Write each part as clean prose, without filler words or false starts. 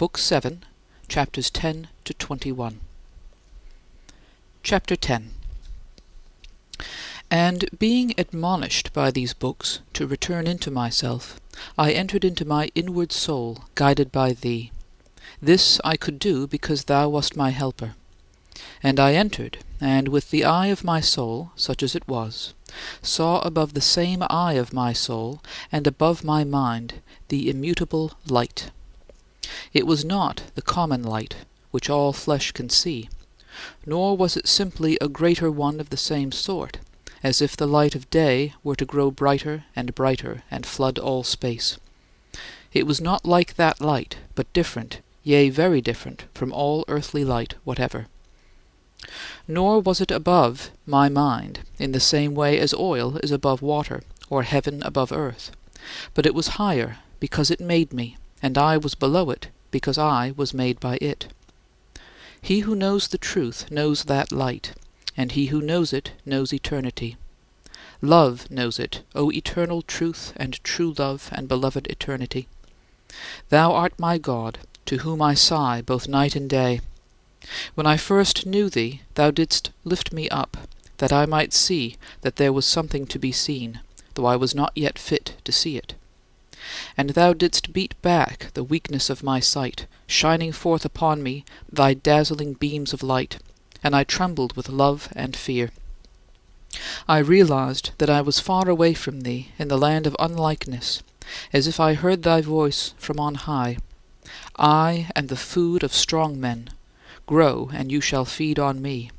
Book 7, chapters 10 to 21. Chapter 10. And being admonished by these books to return into myself, I entered into my inward soul, guided by thee. This I could do because thou wast my helper. And I entered, and with the eye of my soul, such as it was, saw above the same eye of my soul and above my mind the immutable light. It was not the common light, which all flesh can see, nor was it simply a greater one of the same sort, as if the light of day were to grow brighter and flood all space. It was not like that light, but different, yea, very different from all earthly light whatever. Nor was it above my mind in the same way as oil is above water, or heaven above earth, but it was higher because it made me, and I was below it because I was made by it. He who knows the truth knows that light, and he who knows it knows eternity. Love knows it, O eternal truth and true love and beloved eternity. Thou art my God, to whom I sigh both night and day. When I first knew thee, thou didst lift me up, that I might see that there was something to be seen, though I was not yet fit to see it. And thou didst beat back the weakness of my sight, shining forth upon me thy dazzling beams of light, and I trembled with love and fear. I realized that I was far away from thee in the land of unlikeness, as if I heard thy voice from on high. I am the food of strong men. Grow, and you shall feed on me.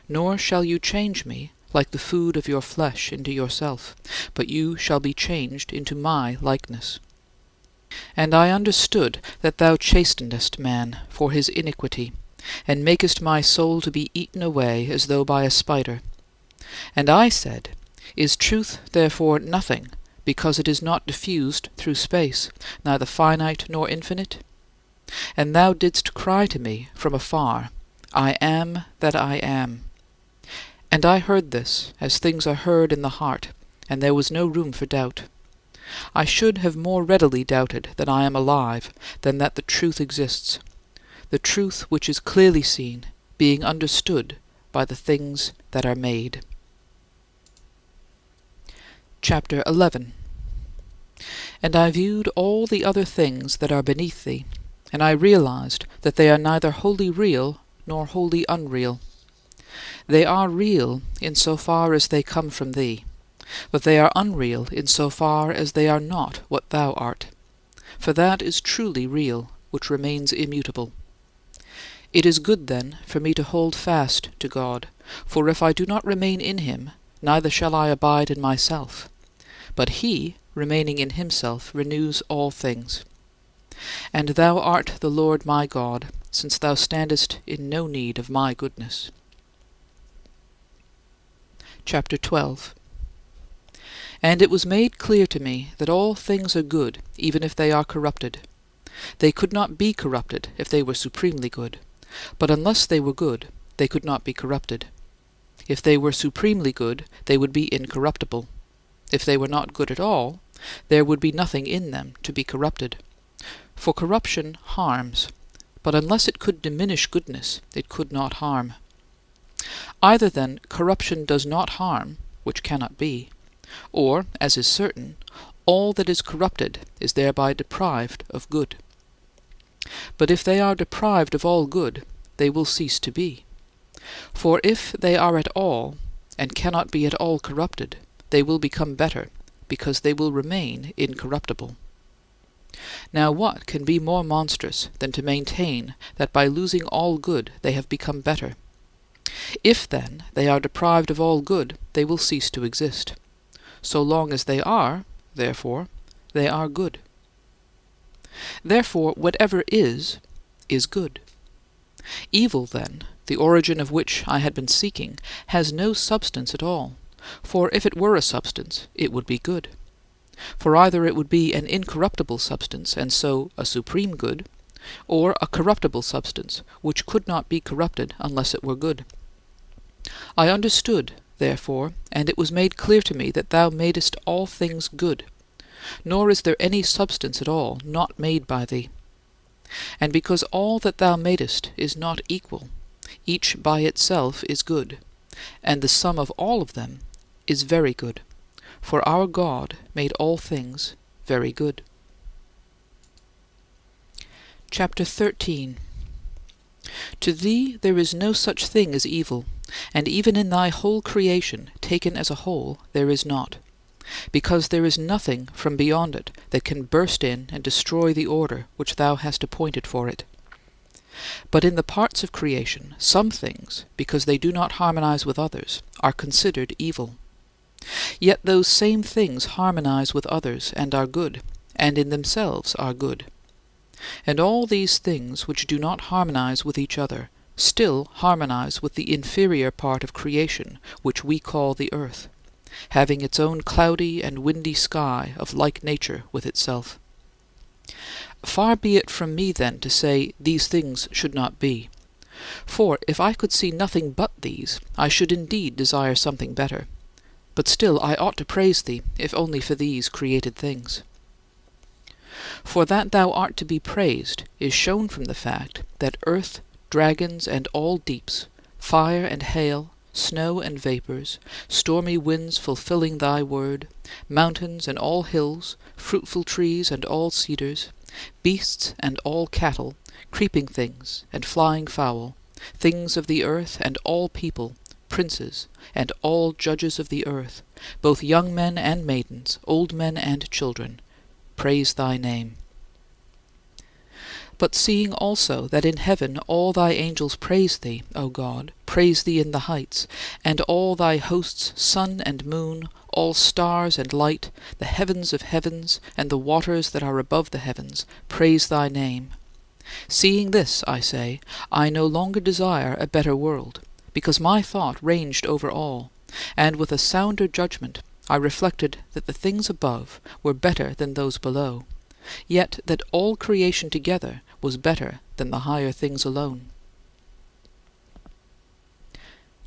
Nor shall you change me like the food of your flesh into yourself, but you shall be changed into my likeness. And I understood that thou chastenest man for his iniquity, and makest my soul to be eaten away as though by a spider. And I said, Is truth therefore nothing, because it is not diffused through space, neither finite nor infinite? And thou didst cry to me from afar, I am that I am. And I heard this, as things are heard in the heart, and there was no room for doubt. I should have more readily doubted that I am alive than that the truth exists, the truth which is clearly seen, being understood by the things that are made. Chapter 11. And I viewed all the other things that are beneath thee, and I realized that they are neither wholly real nor wholly unreal. They are real in so far as they come from thee, but they are unreal in so far as they are not what thou art. For that is truly real, which remains immutable. It is good, then, for me to hold fast to God, for if I do not remain in him, neither shall I abide in myself. But he, remaining in himself, renews all things. And thou art the Lord my God, since thou standest in no need of my goodness. Chapter 12. And it was made clear to me that all things are good, even if they are corrupted. They could not be corrupted if they were supremely good, but unless they were good, they could not be corrupted. If they were supremely good, they would be incorruptible. If they were not good at all, there would be nothing in them to be corrupted. For corruption harms, but unless it could diminish goodness, it could not harm. Either then corruption does not harm, which cannot be, or, as is certain, all that is corrupted is thereby deprived of good. But if they are deprived of all good, they will cease to be. For if they are at all, and cannot be at all corrupted, they will become better, because they will remain incorruptible. Now what can be more monstrous than to maintain that by losing all good they have become better? If, then, they are deprived of all good, they will cease to exist. So long as they are, therefore, they are good. Therefore, whatever is good. Evil, then, the origin of which I had been seeking, has no substance at all, for if it were a substance, it would be good. For either it would be an incorruptible substance, and so a supreme good, or a corruptible substance, which could not be corrupted unless it were good. I understood, therefore, and it was made clear to me that thou madest all things good, nor is there any substance at all not made by thee. And because all that thou madest is not equal, each by itself is good, and the sum of all of them is very good, for our God made all things very good. Chapter 13. To thee there is no such thing as evil, and even in thy whole creation, taken as a whole, there is not, because there is nothing from beyond it that can burst in and destroy the order which thou hast appointed for it. But in the parts of creation, some things, because they do not harmonize with others, are considered evil. Yet those same things harmonize with others and are good, and in themselves are good. And all these things which do not harmonize with each other still harmonize with the inferior part of creation which we call the earth, having its own cloudy and windy sky of like nature with itself. Far be it from me then to say these things should not be. For if I could see nothing but these, I should indeed desire something better. But still I ought to praise thee, if only for these created things. For that thou art to be praised is shown from the fact that earth, dragons, and all deeps, fire and hail, snow and vapors, stormy winds fulfilling thy word, mountains and all hills, fruitful trees and all cedars, beasts and all cattle, creeping things and flying fowl, things of the earth and all people, princes and all judges of the earth, both young men and maidens, old men and children, praise thy name. But seeing also that in heaven all thy angels praise thee, O God, praise thee in the heights, and all thy hosts, sun and moon, all stars and light, the heavens of heavens, and the waters that are above the heavens, praise thy name. Seeing this, I say, I no longer desire a better world, because my thought ranged over all, and with a sounder judgment I reflected that the things above were better than those below, yet that all creation together was better than the higher things alone.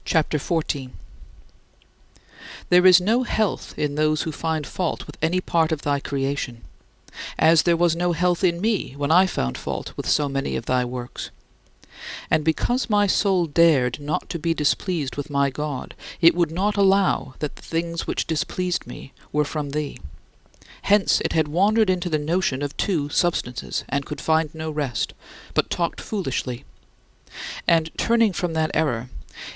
Chapter 14. There is no health in those who find fault with any part of thy creation, as there was no health in me when I found fault with so many of thy works. And because my soul dared not to be displeased with my God, it would not allow that the things which displeased me were from thee. Hence it had wandered into the notion of two substances, and could find no rest, but talked foolishly. And turning from that error,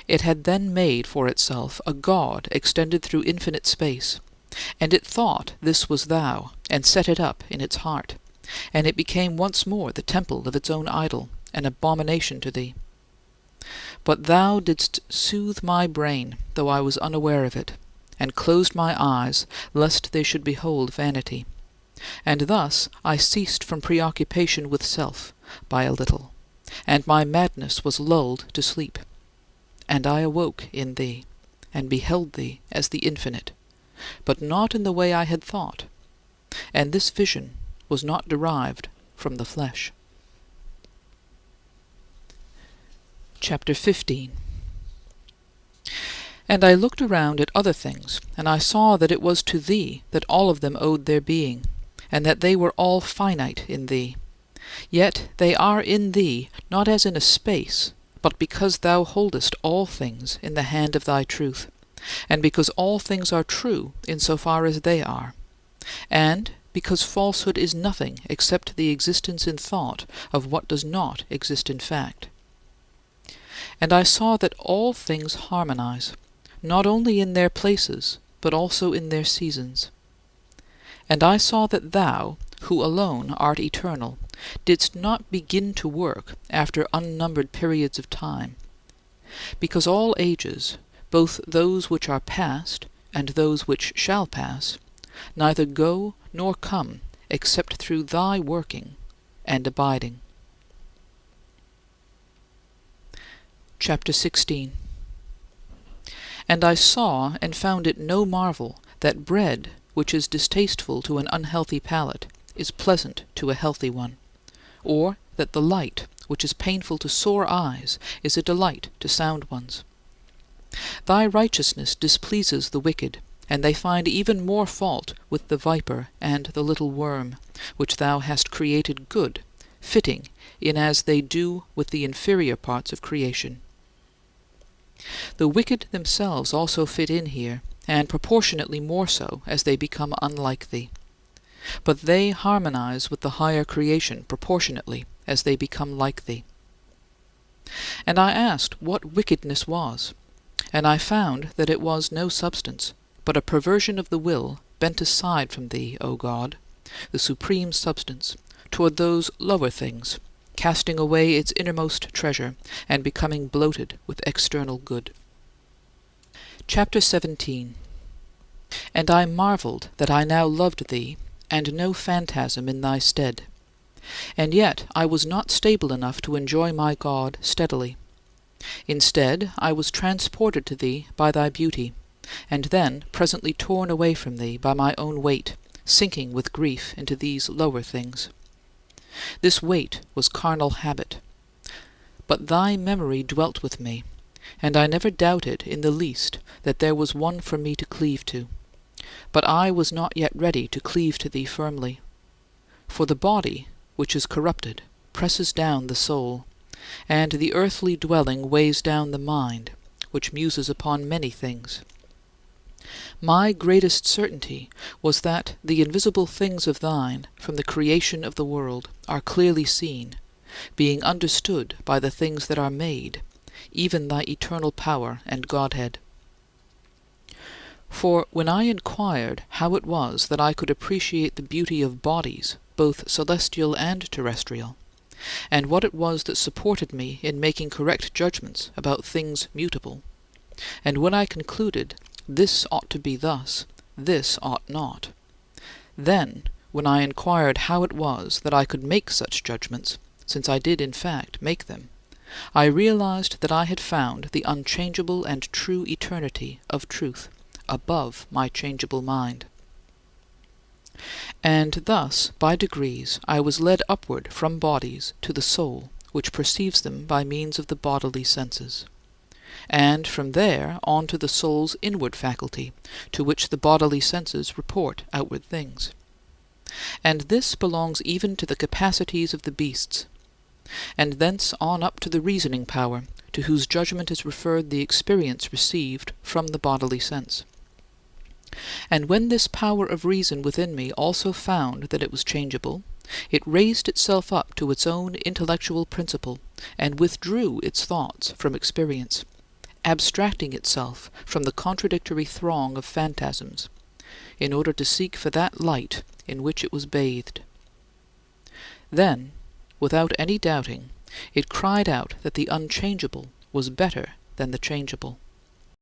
it had then made for itself a God extended through infinite space, and it thought this was thou, and set it up in its heart, and it became once more the temple of its own idol, an abomination to thee. But thou didst soothe my brain, though I was unaware of it, and closed my eyes lest they should behold vanity. And thus I ceased from preoccupation with self by a little, and my madness was lulled to sleep. And I awoke in thee, and beheld thee as the infinite, but not in the way I had thought, and this vision was not derived from the flesh. Chapter 15. And I looked around at other things, and I saw that it was to thee that all of them owed their being, and that they were all finite in thee. Yet they are in thee not as in a space, but because thou holdest all things in the hand of thy truth, and because all things are true in so far as they are, and because falsehood is nothing except the existence in thought of what does not exist in fact. And I saw that all things harmonize, not only in their places, but also in their seasons. And I saw that thou, who alone art eternal, didst not begin to work after unnumbered periods of time, because all ages, both those which are past and those which shall pass, neither go nor come except through thy working and abiding. Chapter 16. And I saw and found it no marvel that bread which is distasteful to an unhealthy palate is pleasant to a healthy one, or that the light which is painful to sore eyes is a delight to sound ones. Thy righteousness displeases the wicked, and they find even more fault with the viper and the little worm, which thou hast created good, fitting in as they do with the inferior parts of creation. The wicked themselves also fit in here, and proportionately more so as they become unlike thee. But they harmonize with the higher creation proportionately as they become like thee. And I asked what wickedness was, and I found that it was no substance, but a perversion of the will bent aside from thee, O God, the supreme substance, toward those lower things, casting away its innermost treasure and becoming bloated with external good. Chapter 17. And I marveled that I now loved thee, and no phantasm in thy stead. And yet I was not stable enough to enjoy my God steadily. Instead, I was transported to thee by thy beauty, and then presently torn away from thee by my own weight, sinking with grief into these lower things. This weight was carnal habit. But thy memory dwelt with me, and I never doubted in the least that there was one for me to cleave to. But I was not yet ready to cleave to thee firmly. For the body, which is corrupted, presses down the soul, and the earthly dwelling weighs down the mind, which muses upon many things. My greatest certainty was that the invisible things of thine from the creation of the world are clearly seen, being understood by the things that are made, even thy eternal power and Godhead. For when I inquired how it was that I could appreciate the beauty of bodies, both celestial and terrestrial, and what it was that supported me in making correct judgments about things mutable, and when I concluded, this ought to be thus, this ought not, then, when I inquired how it was that I could make such judgments, since I did in fact make them, I realized that I had found the unchangeable and true eternity of truth above my changeable mind. And thus, by degrees, I was led upward from bodies to the soul, which perceives them by means of the bodily senses, and from there on to the soul's inward faculty, to which the bodily senses report outward things. And this belongs even to the capacities of the beasts, and thence on up to the reasoning power, to whose judgment is referred the experience received from the bodily sense. And when this power of reason within me also found that it was changeable, it raised itself up to its own intellectual principle and withdrew its thoughts from experience, abstracting itself from the contradictory throng of phantasms, in order to seek for that light in which it was bathed. Then, without any doubting, it cried out that the unchangeable was better than the changeable.